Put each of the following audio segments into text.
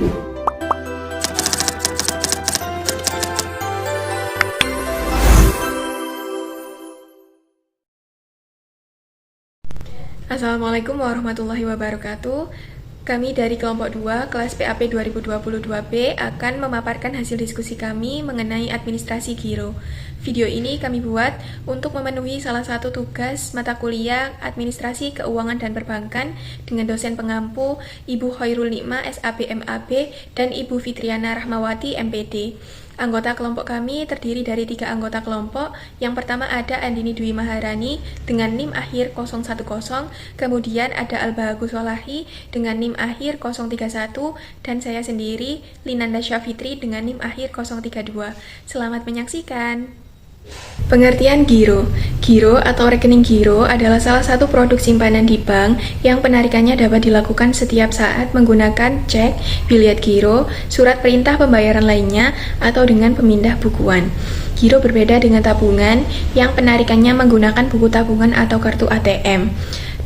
Assalamualaikum warahmatullahi wabarakatuh. Kami dari kelompok 2, kelas PAP 2022B akan memaparkan hasil diskusi kami mengenai administrasi giro. Video ini kami buat untuk memenuhi salah satu tugas mata kuliah Administrasi Keuangan dan Perbankan dengan dosen pengampu Ibu Khairul Nikmah SAB MAB dan Ibu Fitriana Rahmawati MPD. Anggota kelompok kami terdiri dari 3 anggota kelompok. Yang pertama ada Andini Dwi Maharani dengan NIM akhir 010, kemudian ada Al-Bahagus Walahi dengan NIM akhir 031, dan saya sendiri Linanda Syafitri dengan NIM akhir 032. Selamat menyaksikan. Pengertian giro. Giro atau rekening giro adalah salah satu produk simpanan di bank yang penarikannya dapat dilakukan setiap saat menggunakan cek, biliet giro, surat perintah pembayaran lainnya, atau dengan pemindah bukuan. Giro berbeda dengan tabungan yang penarikannya menggunakan buku tabungan atau kartu ATM.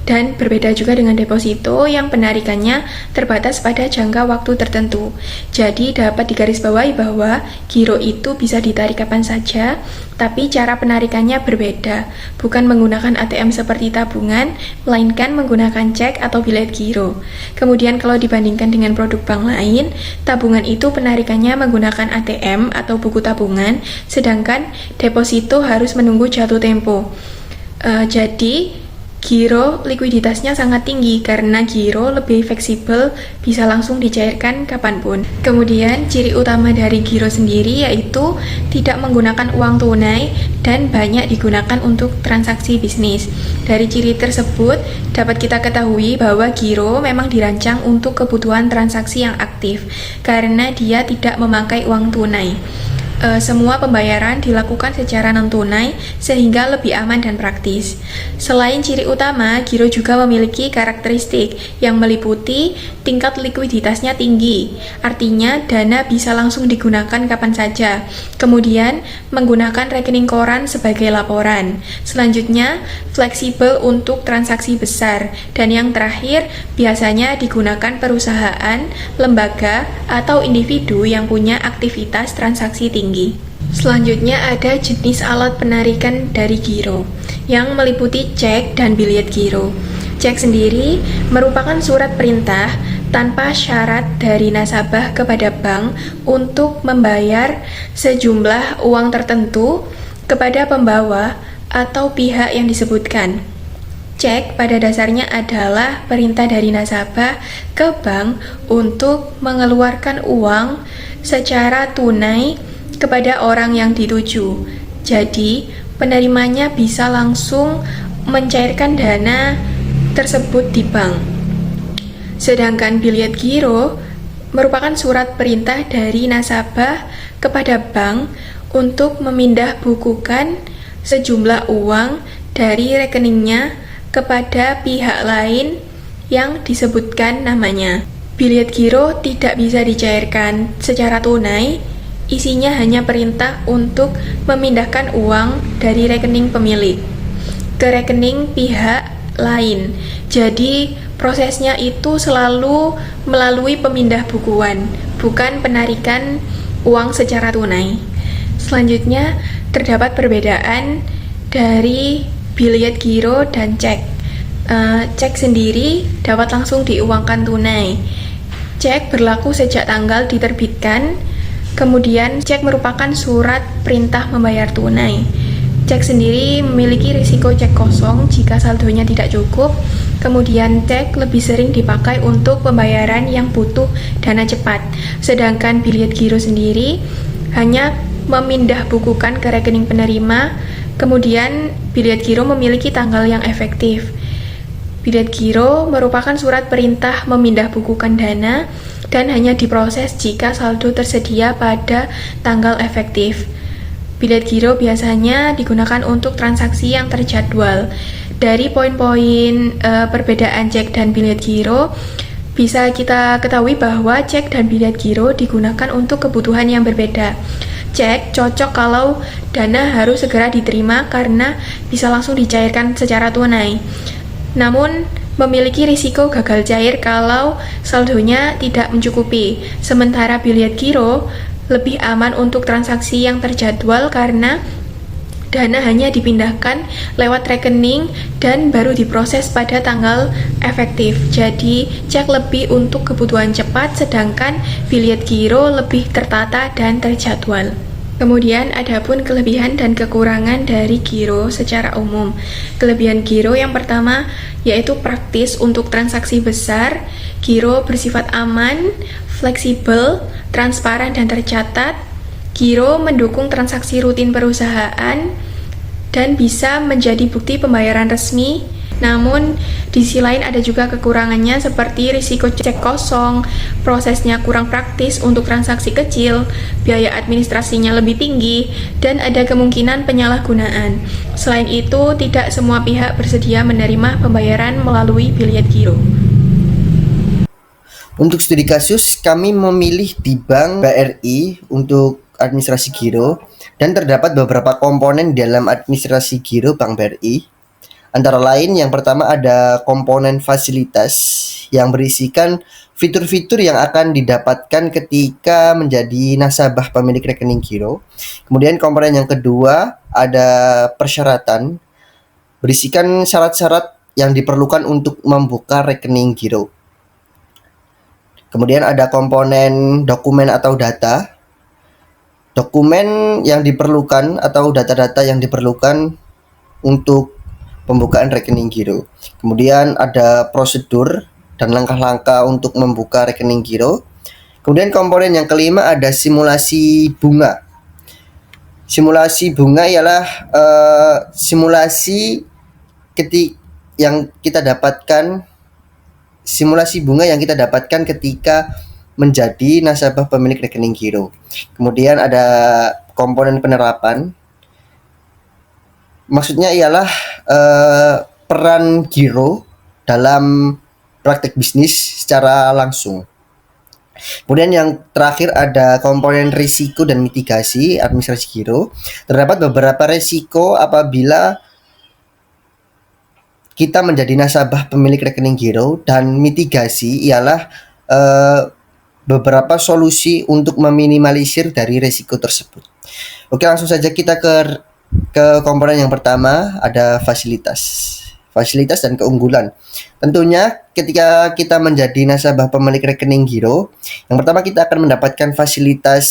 Dan berbeda juga dengan deposito yang penarikannya terbatas pada jangka waktu tertentu. Jadi dapat digarisbawahi bahwa giro itu bisa ditarik kapan saja, tapi cara penarikannya berbeda, bukan menggunakan ATM seperti tabungan, melainkan menggunakan cek atau bilet giro. Kemudian kalau dibandingkan dengan produk bank lain, tabungan itu penarikannya menggunakan ATM atau buku tabungan, sedangkan deposito harus menunggu jatuh tempo. Jadi giro likuiditasnya sangat tinggi karena giro lebih fleksibel, bisa langsung dicairkan kapanpun. Kemudian ciri utama dari giro sendiri yaitu tidak menggunakan uang tunai dan banyak digunakan untuk transaksi bisnis. Dari ciri tersebut dapat kita ketahui bahwa giro memang dirancang untuk kebutuhan transaksi yang aktif karena dia tidak memakai uang tunai. Semua pembayaran dilakukan secara non-tunai sehingga lebih aman dan praktis. Selain ciri utama, giro juga memiliki karakteristik yang meliputi tingkat likuiditasnya tinggi, artinya dana bisa langsung digunakan kapan saja. Kemudian menggunakan rekening koran sebagai laporan. Selanjutnya fleksibel untuk transaksi besar, dan yang terakhir biasanya digunakan perusahaan, lembaga, atau individu yang punya aktivitas transaksi tinggi. Selanjutnya ada jenis alat penarikan dari giro yang meliputi cek dan biliet giro. Cek sendiri merupakan surat perintah tanpa syarat dari nasabah kepada bank untuk membayar sejumlah uang tertentu kepada pembawa atau pihak yang disebutkan. Cek pada dasarnya adalah perintah dari nasabah ke bank untuk mengeluarkan uang secara tunai kepada orang yang dituju. Jadi, penerimanya bisa langsung mencairkan dana tersebut di bank. Sedangkan biliet giro merupakan surat perintah dari nasabah kepada bank untuk memindah bukukan sejumlah uang dari rekeningnya kepada pihak lain yang disebutkan namanya. Biliet giro tidak bisa dicairkan secara tunai. Isinya hanya perintah untuk memindahkan uang dari rekening pemilik ke rekening pihak lain. Jadi prosesnya itu selalu melalui pemindah bukuan, bukan penarikan uang secara tunai. Selanjutnya terdapat perbedaan dari biliet giro dan cek. Cek sendiri dapat langsung diuangkan tunai. Cek berlaku sejak tanggal diterbitkan. Kemudian cek merupakan surat perintah membayar tunai. Cek sendiri memiliki risiko cek kosong jika saldonya tidak cukup. Kemudian cek lebih sering dipakai untuk pembayaran yang butuh dana cepat. Sedangkan biliet giro sendiri hanya memindah bukukan ke rekening penerima. Kemudian biliet giro memiliki tanggal yang efektif. Biliet giro merupakan surat perintah memindah bukukan dana dan hanya diproses jika saldo tersedia pada tanggal efektif. Biliet giro biasanya digunakan untuk transaksi yang terjadwal. Dari poin-poin perbedaan cek dan biliet giro, bisa kita ketahui bahwa cek dan biliet giro digunakan untuk kebutuhan yang berbeda. Cek cocok kalau dana harus segera diterima karena bisa langsung dicairkan secara tunai. Namun, memiliki risiko gagal cair kalau saldonya tidak mencukupi. Sementara biliet giro lebih aman untuk transaksi yang terjadwal karena dana hanya dipindahkan lewat rekening dan baru diproses pada tanggal efektif. Jadi, cek lebih untuk kebutuhan cepat, sedangkan biliet giro lebih tertata dan terjadwal. Kemudian, adapun kelebihan dan kekurangan dari giro secara umum. Kelebihan giro yang pertama yaitu praktis untuk transaksi besar. Giro bersifat aman, fleksibel, transparan dan tercatat. Giro mendukung transaksi rutin perusahaan dan bisa menjadi bukti pembayaran resmi. Namun, di sisi lain ada juga kekurangannya seperti risiko cek kosong, prosesnya kurang praktis untuk transaksi kecil, biaya administrasinya lebih tinggi, dan ada kemungkinan penyalahgunaan. Selain itu, tidak semua pihak bersedia menerima pembayaran melalui biliet giro. Untuk studi kasus, kami memilih di Bank BRI untuk administrasi giro dan terdapat beberapa komponen dalam administrasi giro Bank BRI. Antara lain, yang pertama ada komponen fasilitas yang berisikan fitur-fitur yang akan didapatkan ketika menjadi nasabah pemilik rekening giro. Kemudian komponen yang kedua ada persyaratan, berisikan syarat-syarat yang diperlukan untuk membuka rekening giro. Kemudian ada komponen dokumen atau data. Dokumen yang diperlukan atau data-data yang diperlukan untuk pembukaan rekening giro. Kemudian ada prosedur dan langkah-langkah untuk membuka rekening giro. Kemudian komponen yang kelima ada simulasi bunga. Simulasi bunga ialah simulasi bunga yang kita dapatkan ketika menjadi nasabah pemilik rekening giro. Kemudian ada komponen penerapan. Maksudnya ialah peran giro dalam praktek bisnis secara langsung. Kemudian yang terakhir ada komponen risiko dan mitigasi administrasi giro. Terdapat beberapa risiko apabila kita menjadi nasabah pemilik rekening giro, dan mitigasi ialah beberapa solusi untuk meminimalisir dari risiko tersebut. Oke, langsung saja kita ke komponen yang pertama, ada fasilitas dan keunggulan. Tentunya ketika kita menjadi nasabah pemilik rekening giro, yang pertama kita akan mendapatkan fasilitas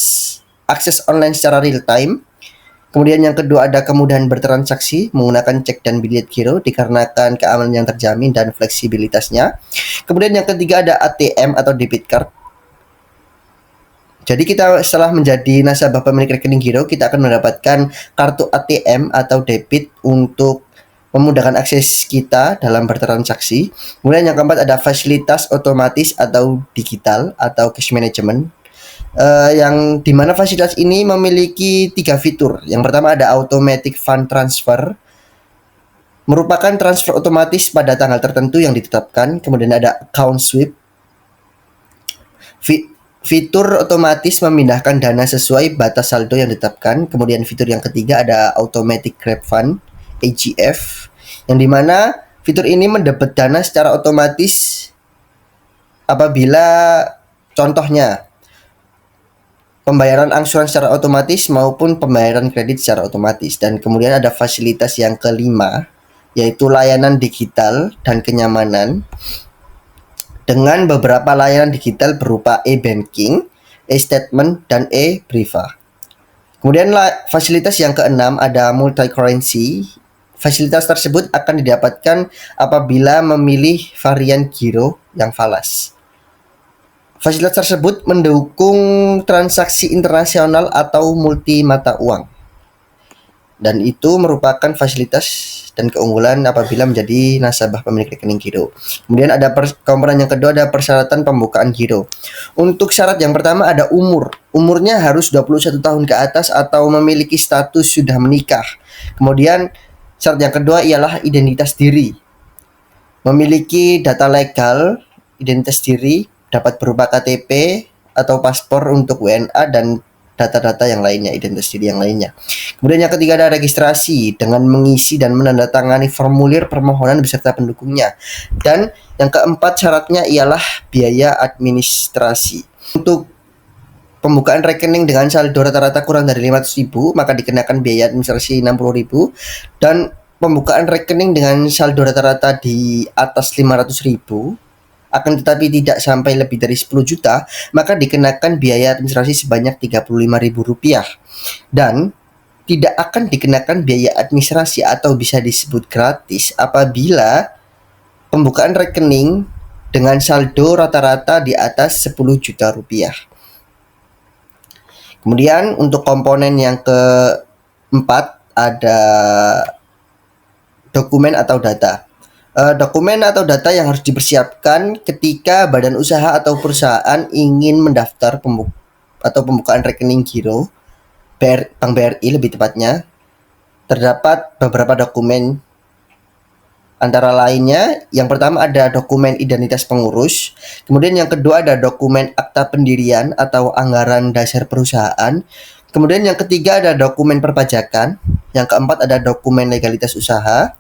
akses online secara real time. Kemudian yang kedua ada kemudahan bertransaksi menggunakan cek dan biliet giro dikarenakan keamanan yang terjamin dan fleksibilitasnya. Kemudian yang ketiga ada ATM atau debit card. Jadi kita setelah menjadi nasabah pemilik rekening giro, kita akan mendapatkan kartu ATM atau debit untuk memudahkan akses kita dalam bertransaksi. Kemudian yang keempat ada fasilitas otomatis atau digital atau cash management, yang dimana fasilitas ini memiliki 3 fitur. Yang pertama ada automatic fund transfer, merupakan transfer otomatis pada tanggal tertentu yang ditetapkan. Kemudian ada account sweep, fitur otomatis memindahkan dana sesuai batas saldo yang ditetapkan. Kemudian fitur yang ketiga ada automatic grab fund AGF, yang dimana fitur ini mendebit dana secara otomatis apabila contohnya pembayaran angsuran secara otomatis maupun pembayaran kredit secara otomatis. Dan kemudian ada fasilitas yang kelima, yaitu layanan digital dan kenyamanan dengan beberapa layanan digital berupa e-banking, e-statement, dan e-briva. Kemudian fasilitas yang keenam ada multi-currency. Fasilitas tersebut akan didapatkan apabila memilih varian giro yang falas. Fasilitas tersebut mendukung transaksi internasional atau multi mata uang. Dan itu merupakan fasilitas dan keunggulan apabila menjadi nasabah pemilik rekening giro. Kemudian ada komponen yang kedua ada persyaratan pembukaan giro. Untuk syarat yang pertama ada umur. Umurnya harus 21 tahun ke atas atau memiliki status sudah menikah. Kemudian syarat yang kedua ialah identitas diri. Memiliki data legal, identitas diri dapat berupa KTP atau paspor untuk WNA dan data-data yang lainnya, identitas diri yang lainnya. Kemudian yang ketiga ada registrasi dengan mengisi dan menandatangani formulir permohonan beserta pendukungnya. Dan yang keempat syaratnya ialah biaya administrasi. Untuk pembukaan rekening dengan saldo rata-rata kurang dari 500.000 maka dikenakan biaya administrasi 60.000, dan pembukaan rekening dengan saldo rata-rata di atas 500.000 akan tetapi tidak sampai lebih dari 10 juta maka dikenakan biaya administrasi sebanyak Rp35.000, dan tidak akan dikenakan biaya administrasi atau bisa disebut gratis apabila pembukaan rekening dengan saldo rata-rata di atas 10 juta rupiah. Kemudian untuk komponen yang keempat ada dokumen atau data. Dokumen atau data yang harus dipersiapkan ketika badan usaha atau perusahaan ingin mendaftar pembukaan rekening giro Bank BRI lebih tepatnya. Terdapat beberapa dokumen, antara lainnya yang pertama ada dokumen identitas pengurus, kemudian yang kedua ada dokumen akta pendirian atau anggaran dasar perusahaan, kemudian yang ketiga ada dokumen perpajakan, yang keempat ada dokumen legalitas usaha.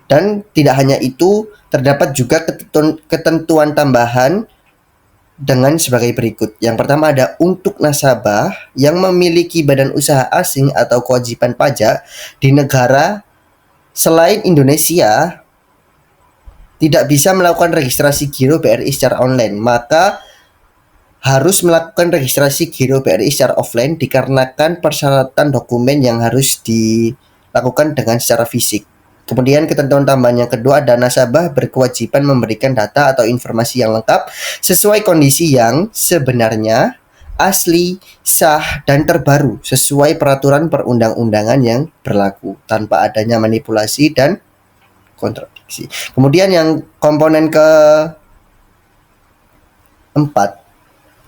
Dan tidak hanya itu, terdapat juga ketentuan tambahan dengan sebagai berikut. Yang pertama ada untuk nasabah yang memiliki badan usaha asing atau kewajiban pajak di negara selain Indonesia tidak bisa melakukan registrasi giro BRI secara online, maka harus melakukan registrasi giro BRI secara offline dikarenakan persyaratan dokumen yang harus dilakukan dengan secara fisik. Kemudian ketentuan tambahan yang kedua ada nasabah berkewajiban memberikan data atau informasi yang lengkap sesuai kondisi yang sebenarnya, asli, sah, dan terbaru sesuai peraturan perundang-undangan yang berlaku tanpa adanya manipulasi dan kontradiksi. Kemudian yang komponen keempat,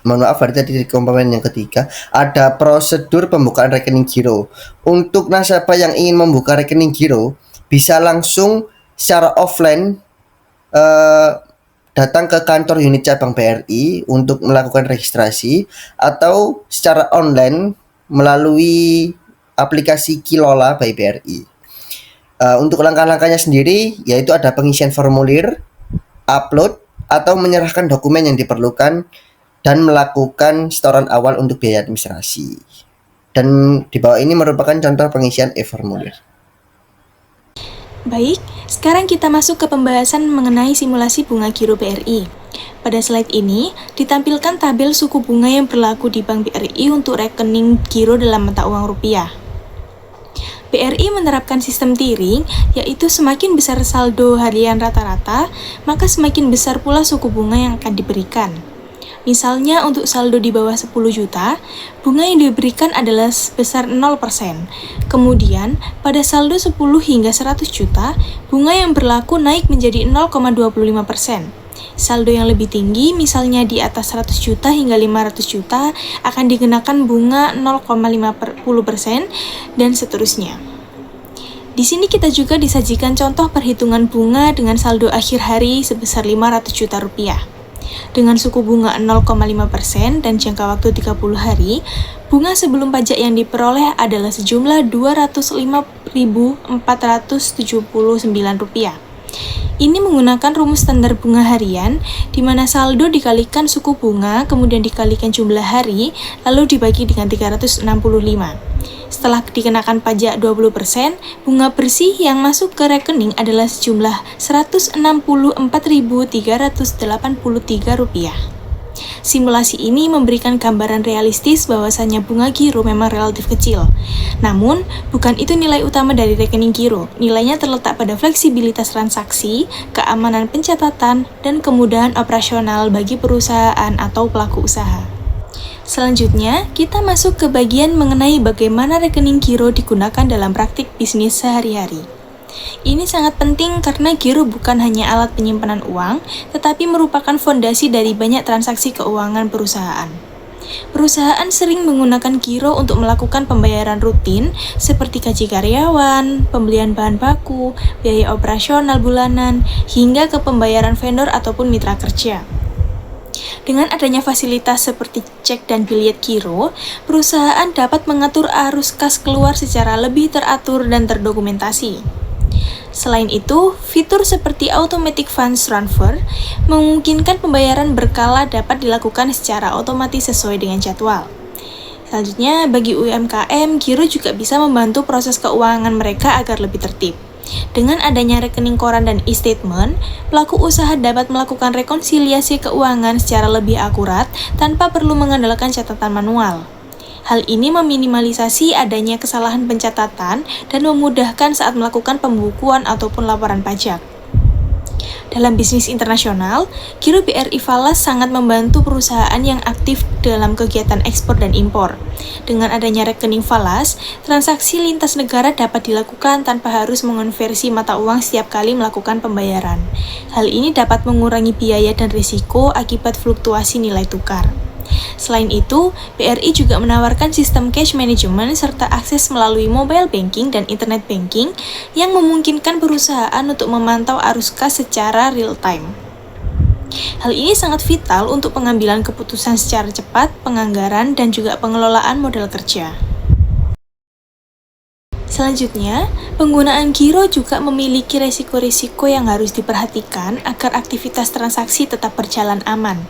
mohon maaf tadi komponen yang ketiga, ada prosedur pembukaan rekening giro. Untuk nasabah yang ingin membuka rekening giro bisa langsung secara offline datang ke kantor unit cabang BRI untuk melakukan registrasi, atau secara online melalui aplikasi Kilola by BRI. Untuk langkah-langkahnya sendiri yaitu ada pengisian formulir, upload atau menyerahkan dokumen yang diperlukan, dan melakukan setoran awal untuk biaya administrasi. Dan di bawah ini merupakan contoh pengisian e-formulir. Baik, sekarang kita masuk ke pembahasan mengenai simulasi bunga giro BRI. Pada slide ini, ditampilkan tabel suku bunga yang berlaku di Bank BRI untuk rekening giro dalam mata uang rupiah. BRI menerapkan sistem tiering, yaitu semakin besar saldo harian rata-rata, maka semakin besar pula suku bunga yang akan diberikan. Misalnya untuk saldo di bawah 10 juta, bunga yang diberikan adalah sebesar 0%. Kemudian, pada saldo 10 hingga 100 juta, bunga yang berlaku naik menjadi 0,25%. Saldo yang lebih tinggi, misalnya di atas 100 juta hingga 500 juta, akan dikenakan bunga 0,50% dan seterusnya. Di sini kita juga disajikan contoh perhitungan bunga dengan saldo akhir hari sebesar 500 juta rupiah. Dengan suku bunga 0,5% dan jangka waktu 30 hari, bunga sebelum pajak yang diperoleh adalah sejumlah Rp205.479. Ini menggunakan rumus standar bunga harian, di mana saldo dikalikan suku bunga, kemudian dikalikan jumlah hari, lalu dibagi dengan 365. Setelah dikenakan pajak 20%, bunga bersih yang masuk ke rekening adalah sejumlah Rp164.383. Simulasi ini memberikan gambaran realistis bahwasannya bunga giro memang relatif kecil. Namun, bukan itu nilai utama dari rekening giro. Nilainya terletak pada fleksibilitas transaksi, keamanan pencatatan, dan kemudahan operasional bagi perusahaan atau pelaku usaha. Selanjutnya, kita masuk ke bagian mengenai bagaimana rekening giro digunakan dalam praktik bisnis sehari-hari. Ini sangat penting karena giro bukan hanya alat penyimpanan uang, tetapi merupakan fondasi dari banyak transaksi keuangan perusahaan. Perusahaan sering menggunakan giro untuk melakukan pembayaran rutin seperti gaji karyawan, pembelian bahan baku, biaya operasional bulanan, hingga ke pembayaran vendor ataupun mitra kerja. Dengan adanya fasilitas seperti cek dan biliet giro, perusahaan dapat mengatur arus kas keluar secara lebih teratur dan terdokumentasi. Selain itu, fitur seperti automatic funds transfer memungkinkan pembayaran berkala dapat dilakukan secara otomatis sesuai dengan jadwal. Selanjutnya, bagi UMKM, giro juga bisa membantu proses keuangan mereka agar lebih tertib. Dengan adanya rekening koran dan e-statement, pelaku usaha dapat melakukan rekonsiliasi keuangan secara lebih akurat tanpa perlu mengandalkan catatan manual. Hal ini meminimalisasi adanya kesalahan pencatatan dan memudahkan saat melakukan pembukuan ataupun laporan pajak. Dalam bisnis internasional, Giro BRI Falas sangat membantu perusahaan yang aktif dalam kegiatan ekspor dan impor. Dengan adanya rekening Falas, transaksi lintas negara dapat dilakukan tanpa harus mengonversi mata uang setiap kali melakukan pembayaran. Hal ini dapat mengurangi biaya dan risiko akibat fluktuasi nilai tukar. Selain itu, BRI juga menawarkan sistem cash management serta akses melalui mobile banking dan internet banking yang memungkinkan perusahaan untuk memantau arus kas secara real time. Hal ini sangat vital untuk pengambilan keputusan secara cepat, penganggaran, dan juga pengelolaan modal kerja. Selanjutnya, penggunaan giro juga memiliki risiko-risiko yang harus diperhatikan agar aktivitas transaksi tetap berjalan aman.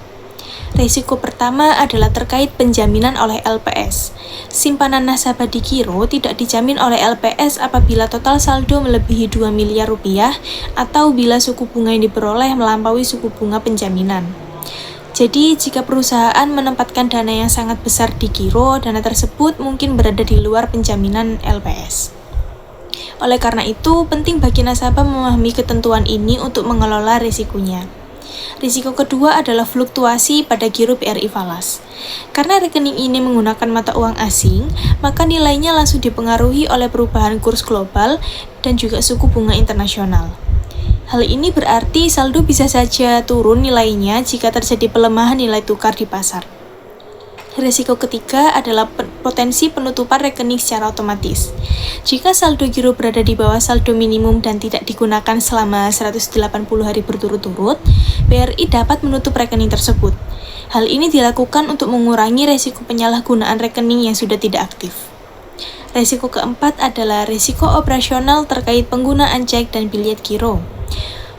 Risiko pertama adalah terkait penjaminan oleh LPS. Simpanan nasabah di giro tidak dijamin oleh LPS apabila total saldo melebihi 2 miliar rupiah atau bila suku bunga yang diperoleh melampaui suku bunga penjaminan. Jadi, jika perusahaan menempatkan dana yang sangat besar di giro, dana tersebut mungkin berada di luar penjaminan LPS. Oleh karena itu, penting bagi nasabah memahami ketentuan ini untuk mengelola risikonya. Risiko kedua adalah fluktuasi pada giro BRI Falas. Karena rekening ini menggunakan mata uang asing, maka nilainya langsung dipengaruhi oleh perubahan kurs global dan juga suku bunga internasional. Hal ini berarti saldo bisa saja turun nilainya jika terjadi pelemahan nilai tukar di pasar. Risiko ketiga adalah potensi penutupan rekening secara otomatis. Jika saldo giro berada di bawah saldo minimum dan tidak digunakan selama 180 hari berturut-turut, BRI dapat menutup rekening tersebut. Hal ini dilakukan untuk mengurangi risiko penyalahgunaan rekening yang sudah tidak aktif. Risiko keempat adalah risiko operasional terkait penggunaan cek dan biliet giro.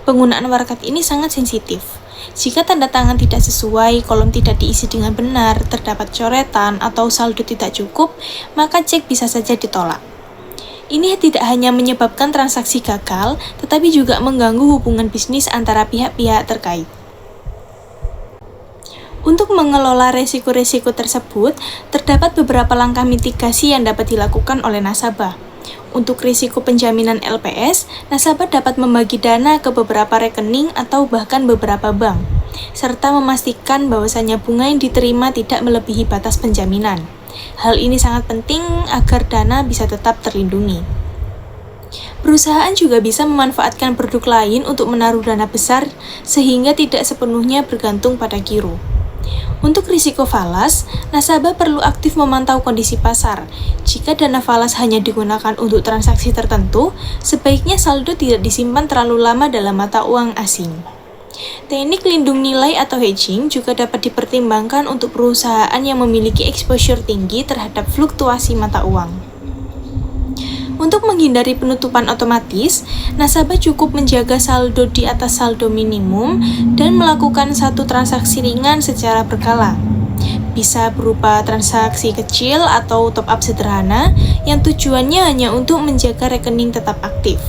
Penggunaan warakat ini sangat sensitif. Jika tanda tangan tidak sesuai, kolom tidak diisi dengan benar, terdapat coretan, atau saldo tidak cukup, maka cek bisa saja ditolak. Ini tidak hanya menyebabkan transaksi gagal, tetapi juga mengganggu hubungan bisnis antara pihak-pihak terkait. Untuk mengelola risiko-risiko tersebut, terdapat beberapa langkah mitigasi yang dapat dilakukan oleh nasabah. Untuk risiko penjaminan LPS, nasabah dapat membagi dana ke beberapa rekening atau bahkan beberapa bank, serta memastikan bahwasannya bunga yang diterima tidak melebihi batas penjaminan. Hal ini sangat penting agar dana bisa tetap terlindungi. Perusahaan juga bisa memanfaatkan produk lain untuk menaruh dana besar sehingga tidak sepenuhnya bergantung pada giro. Untuk risiko falas, nasabah perlu aktif memantau kondisi pasar. Jika dana falas hanya digunakan untuk transaksi tertentu, sebaiknya saldo tidak disimpan terlalu lama dalam mata uang asing. Teknik lindung nilai atau hedging juga dapat dipertimbangkan untuk perusahaan yang memiliki exposure tinggi terhadap fluktuasi mata uang. Untuk menghindari penutupan otomatis, nasabah cukup menjaga saldo di atas saldo minimum dan melakukan satu transaksi ringan secara berkala. Bisa berupa transaksi kecil atau top-up sederhana yang tujuannya hanya untuk menjaga rekening tetap aktif.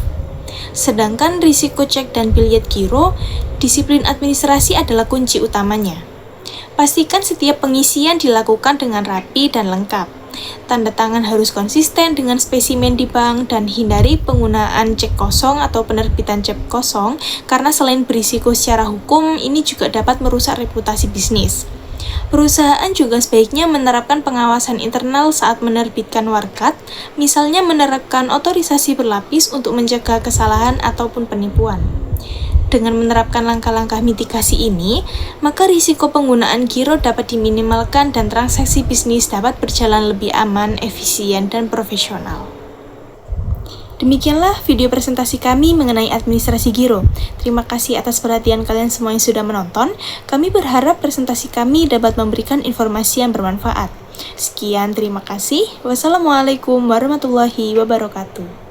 Sedangkan risiko cek dan biliet giro, disiplin administrasi adalah kunci utamanya. Pastikan setiap pengisian dilakukan dengan rapi dan lengkap. Tanda tangan harus konsisten dengan spesimen di bank dan hindari penggunaan cek kosong atau penerbitan cek kosong karena selain berisiko secara hukum, ini juga dapat merusak reputasi bisnis. Perusahaan juga sebaiknya menerapkan pengawasan internal saat menerbitkan warakat, misalnya menerapkan otorisasi berlapis untuk mencegah kesalahan ataupun penipuan. Dengan menerapkan langkah-langkah mitigasi ini, maka risiko penggunaan giro dapat diminimalkan dan transaksi bisnis dapat berjalan lebih aman, efisien, dan profesional. Demikianlah video presentasi kami mengenai administrasi giro. Terima kasih atas perhatian kalian semua yang sudah menonton. Kami berharap presentasi kami dapat memberikan informasi yang bermanfaat. Sekian, terima kasih. Wassalamualaikum warahmatullahi wabarakatuh.